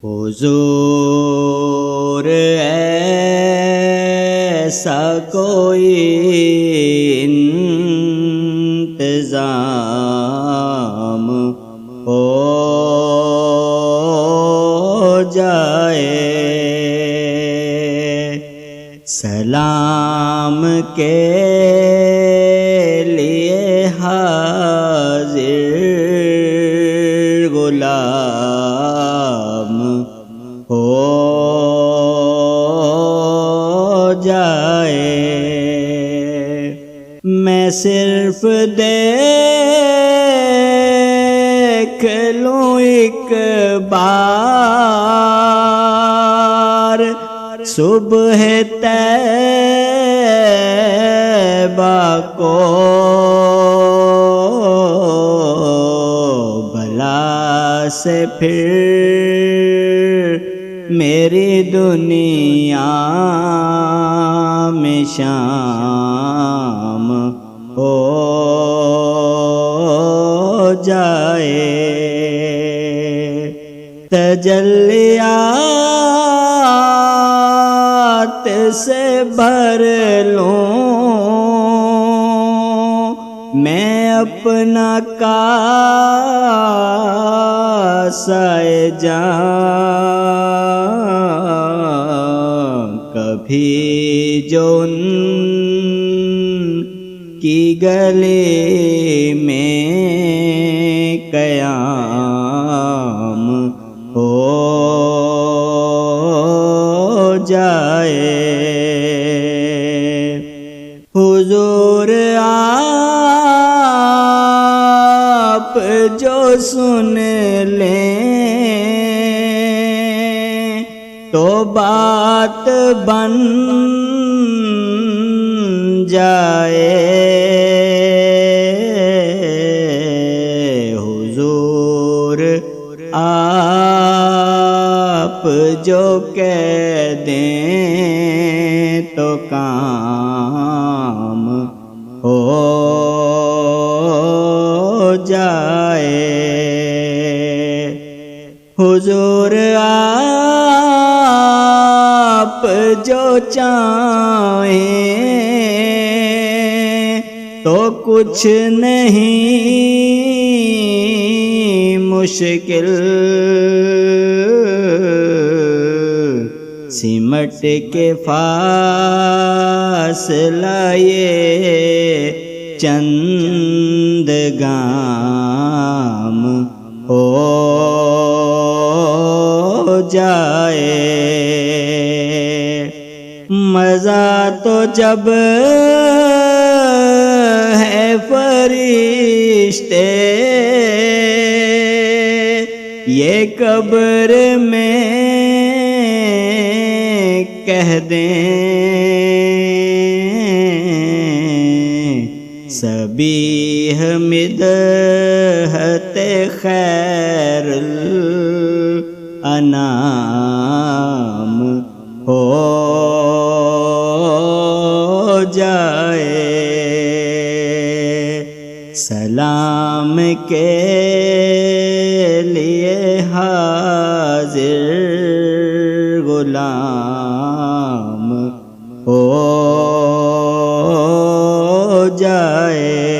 حضور ایسا کوئی انتظام ہو جائے، سلام کے لیے حاضر غلام ہو جائے۔ میں صرف دیکھ لوں ایک بار صبح طیبہ کو، بھلا سے پھر میری دنیا میں شام ہو جائے۔ تجلیات سے بھر لوں میں اپنا کاسہ جاں، کبھی جو ان کی گلی میں قیام ہو جائے۔ حضور آپ جو سن لیں تو بات بن جائے، حضور آپ جو کہہ دیں تو کام ہو جائے۔ حضور آپ جو چاہیں تو کچھ نہیں مشکل، سمٹ کے فاصلہ یہ چند گام ہو جائے۔ مزہ تو جب ہے فرشتے یہ قبر میں کہہ دیں، سبیح مدحت خیر الانام ہو جائے۔ سلام کے لیے حاضر غلام ہو جائے۔